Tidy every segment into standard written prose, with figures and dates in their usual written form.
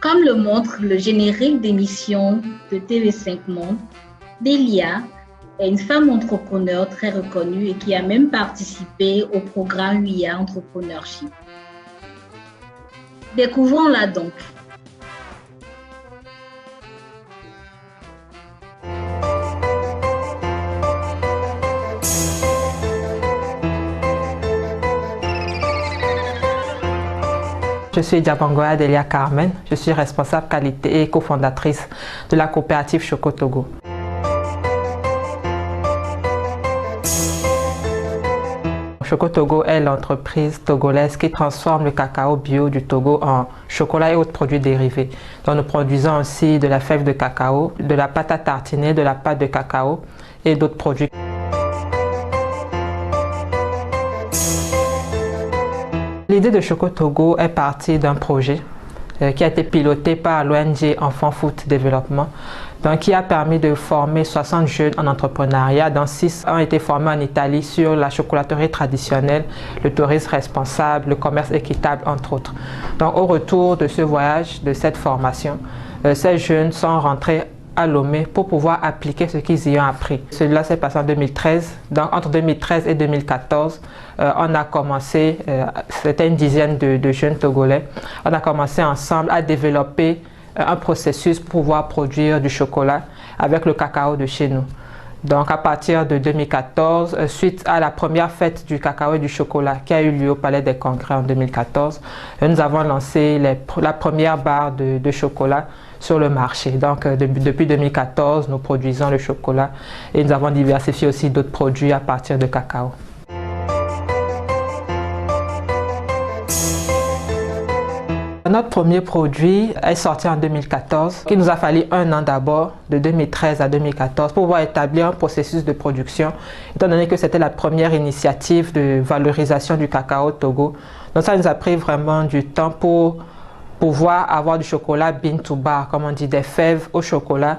Comme le montre le générique d'émission de TV5 Monde, Delia est une femme entrepreneur très reconnue et qui a même participé au programme WIA Entrepreneurship. Découvrons-la donc. Je suis Diabangoya Delia Carmen, je suis responsable qualité et cofondatrice de la coopérative Choco Togo. Choco Togo est l'entreprise togolaise qui transforme le cacao bio du Togo en chocolat et autres produits dérivés. Donc nous produisons aussi de la fève de cacao, de la pâte à tartiner, de la pâte de cacao et d'autres produits. L'idée de Choco Togo est partie d'un projet qui a été piloté par l'ONG Enfants Foot Développement, donc qui a permis de former 60 jeunes en entrepreneuriat, dont 6 ont été formés en Italie sur la chocolaterie traditionnelle, le tourisme responsable, le commerce équitable, entre autres. Donc au retour de ce voyage, de cette formation, ces jeunes sont rentrés à Lomé pour pouvoir appliquer ce qu'ils y ont appris. Cela s'est passé en 2013. Donc entre 2013 et 2014, on a commencé, c'était une dizaine de jeunes Togolais, on a commencé ensemble à développer un processus pour pouvoir produire du chocolat avec le cacao de chez nous. Donc à partir de 2014, suite à la première fête du cacao et du chocolat qui a eu lieu au Palais des Congrès en 2014, nous avons lancé la première barre de chocolat sur le marché. Donc depuis 2014, nous produisons le chocolat et nous avons diversifié aussi d'autres produits à partir de cacao. Notre premier produit est sorti en 2014. Il nous a fallu un an d'abord, de 2013 à 2014, pour pouvoir établir un processus de production, étant donné que c'était la première initiative de valorisation du cacao au Togo. Donc ça nous a pris vraiment du temps pour pouvoir avoir du chocolat bean to bar, comme on dit, des fèves au chocolat,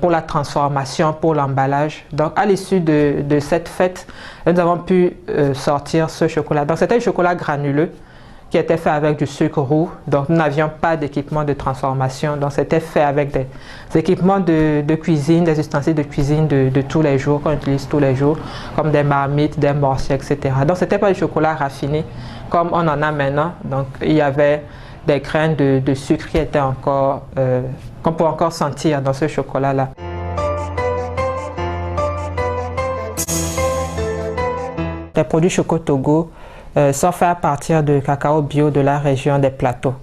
pour la transformation, pour l'emballage. Donc à l'issue de cette fête, nous avons pu sortir ce chocolat. Donc c'était un chocolat granuleux qui était fait avec du sucre roux. Donc nous n'avions pas d'équipement de transformation. Donc c'était fait avec des équipements de cuisine, des ustensiles de cuisine de tous les jours, qu'on utilise tous les jours, comme des marmites, des mortiers, etc. Donc c'était pas du chocolat raffiné comme on en a maintenant. Donc il y avait des graines de sucre qui étaient encore, qu'on peut encore sentir dans ce chocolat-là. Les produits Choco Togo sont faits à partir de cacao bio de la région des Plateaux.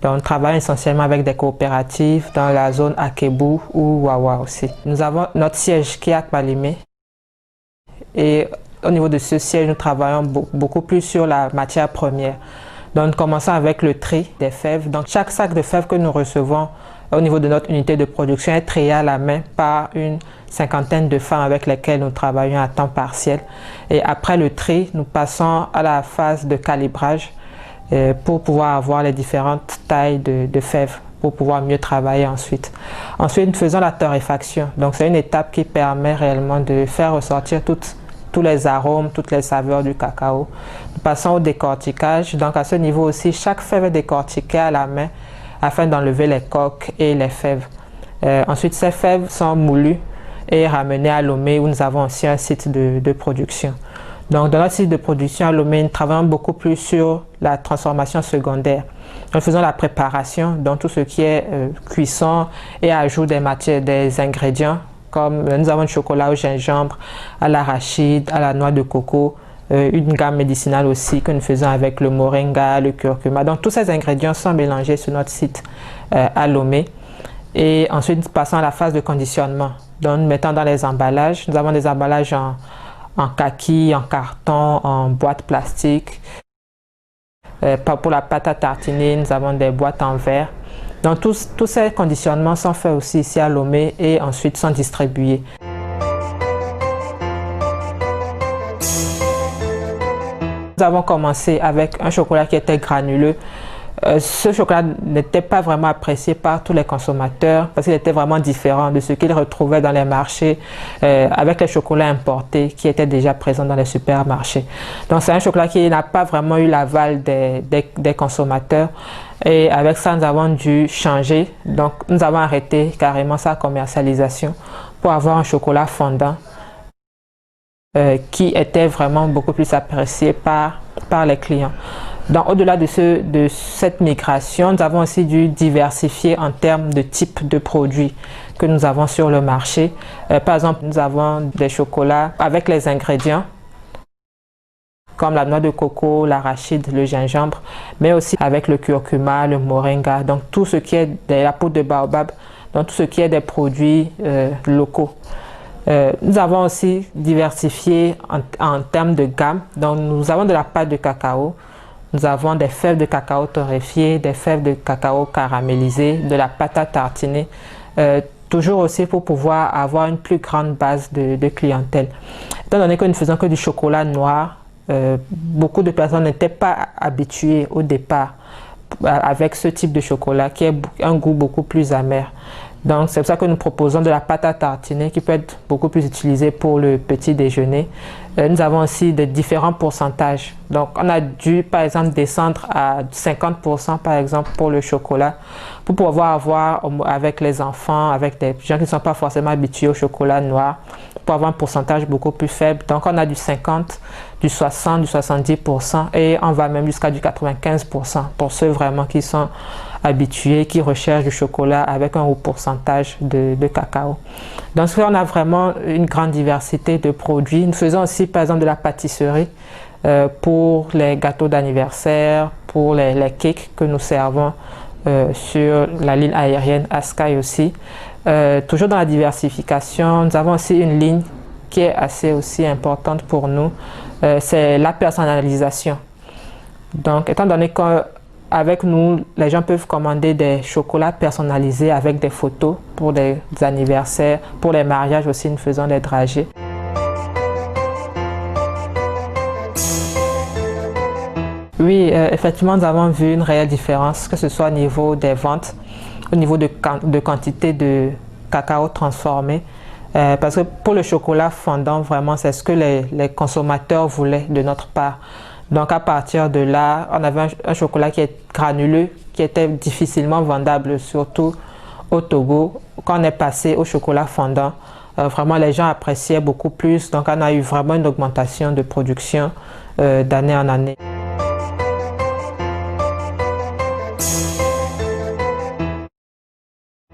Donc, on travaille essentiellement avec des coopératives dans la zone Akebu ou Wawa aussi. Nous avons notre siège qui est à Kpalimé. Et au niveau de ce siège, nous travaillons beaucoup plus sur la matière première. Donc, nous commençons avec le tri des fèves. Donc, chaque sac de fèves que nous recevons au niveau de notre unité de production est trié à la main par une cinquantaine de femmes avec lesquelles nous travaillons à temps partiel. Et après le tri, nous passons à la phase de calibrage pour pouvoir avoir les différentes tailles de fèves pour pouvoir mieux travailler ensuite. Ensuite, nous faisons la torréfaction. Donc, c'est une étape qui permet réellement de faire ressortir tous les arômes, toutes les saveurs du cacao. Nous passons au décortiquage. Donc, à ce niveau aussi, chaque fève est décortiquée à la main afin d'enlever les coques et les fèves. Ensuite, ces fèves sont moulues et ramenées à Lomé où nous avons aussi un site de production. Donc, dans notre site de production à Lomé, nous travaillons beaucoup plus sur la transformation secondaire. Nous faisons la préparation, donc tout ce qui est cuisson et ajout des matières, des ingrédients, comme nous avons du chocolat au gingembre, à l'arachide, à la noix de coco, une gamme médicinale aussi que nous faisons avec le moringa, le curcuma. Donc tous ces ingrédients sont mélangés sur notre site à Lomé. Et ensuite, nous passons à la phase de conditionnement. Donc nous mettons dans les emballages. Nous avons des emballages en kaki, en carton, en boîte plastique. Pour la pâte à tartiner, nous avons des boîtes en verre. Donc tous ces conditionnements sont faits aussi ici à Lomé et ensuite sont distribués. Nous avons commencé avec un chocolat qui était granuleux. Ce chocolat n'était pas vraiment apprécié par tous les consommateurs parce qu'il était vraiment différent de ce qu'ils retrouvaient dans les marchés avec les chocolats importés qui étaient déjà présents dans les supermarchés. Donc c'est un chocolat qui n'a pas vraiment eu l'aval des consommateurs. Et avec ça, nous avons dû changer. Donc, nous avons arrêté carrément sa commercialisation pour avoir un chocolat fondant qui était vraiment beaucoup plus apprécié par les clients. Donc, au-delà de cette migration, nous avons aussi dû diversifier en termes de type de produits que nous avons sur le marché. Par exemple, nous avons des chocolats avec les ingrédients comme la noix de coco, l'arachide, le gingembre, mais aussi avec le curcuma, le moringa, donc tout ce qui est de la poudre de baobab, donc tout ce qui est des produits locaux. Nous avons aussi diversifié en termes de gamme. Donc, nous avons de la pâte de cacao, nous avons des fèves de cacao torréfiées, des fèves de cacao caramélisées, de la pâte à tartiner, toujours aussi pour pouvoir avoir une plus grande base de clientèle. Étant donné que nous ne faisons que du chocolat noir, beaucoup de personnes n'étaient pas habituées au départ avec ce type de chocolat qui a un goût beaucoup plus amer. Donc, c'est pour ça que nous proposons de la pâte à tartiner qui peut être beaucoup plus utilisée pour le petit déjeuner. Nous avons aussi de différents pourcentages. Donc, on a dû, par exemple, descendre à 50% par exemple pour le chocolat pour pouvoir avoir avec les enfants, avec des gens qui ne sont pas forcément habitués au chocolat noir, pour avoir un pourcentage beaucoup plus faible. Donc, on a du 50, du 60, du 70% et on va même jusqu'à du 95% pour ceux vraiment qui sont habitués, qui recherchent du chocolat avec un haut pourcentage de cacao. Donc, on a vraiment une grande diversité de produits. Nous faisons aussi, par exemple, de la pâtisserie pour les gâteaux d'anniversaire, pour les cakes que nous servons sur la ligne aérienne Askai aussi. Toujours dans la diversification, nous avons aussi une ligne qui est assez aussi importante pour nous, c'est la personnalisation. Donc, étant donné qu'avec nous, les gens peuvent commander des chocolats personnalisés avec des photos pour des anniversaires, pour les mariages aussi, nous faisons des dragées. Oui, effectivement, nous avons vu une réelle différence, que ce soit au niveau des ventes, au niveau de quantité de cacao transformé. Parce que pour le chocolat fondant, vraiment, c'est ce que les consommateurs voulaient de notre part. Donc, à partir de là, on avait un chocolat qui est granuleux, qui était difficilement vendable, surtout au Togo. Quand on est passé au chocolat fondant, vraiment, les gens appréciaient beaucoup plus. Donc, on a eu vraiment une augmentation de production d'année en année.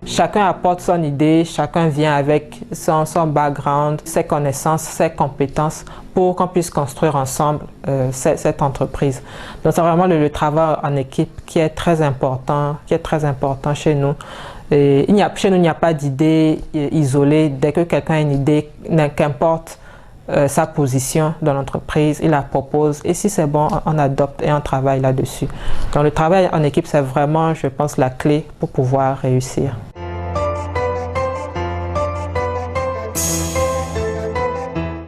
Chacun apporte son idée, chacun vient avec son background, ses connaissances, ses compétences pour qu'on puisse construire ensemble cette entreprise. Donc c'est vraiment le travail en équipe qui est très important chez nous. Et chez nous, il n'y a pas d'idée isolée. Dès que quelqu'un a une idée, qu'importe sa position dans l'entreprise, il la propose et si c'est bon, on adopte et on travaille là-dessus. Donc le travail en équipe, c'est vraiment, je pense, la clé pour pouvoir réussir.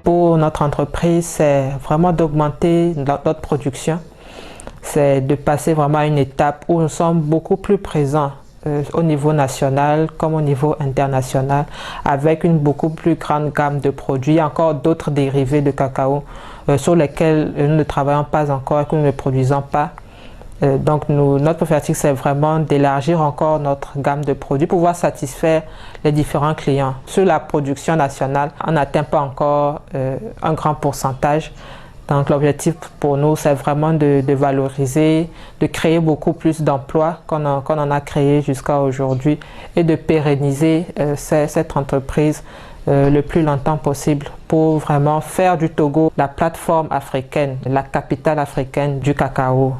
Pour notre entreprise, c'est vraiment d'augmenter notre production. C'est de passer vraiment à une étape où nous sommes beaucoup plus présents au niveau national comme au niveau international, avec une beaucoup plus grande gamme de produits. Il y a encore d'autres dérivés de cacao sur lesquels nous ne travaillons pas encore et que nous ne produisons pas. Donc notre objectif, c'est vraiment d'élargir encore notre gamme de produits pour pouvoir satisfaire les différents clients. Sur la production nationale, on n'atteint pas encore un grand pourcentage. Donc l'objectif pour nous, c'est vraiment de valoriser, de créer beaucoup plus d'emplois qu'on en a créé jusqu'à aujourd'hui et de pérenniser cette entreprise le plus longtemps possible pour vraiment faire du Togo la plateforme africaine, la capitale africaine du cacao.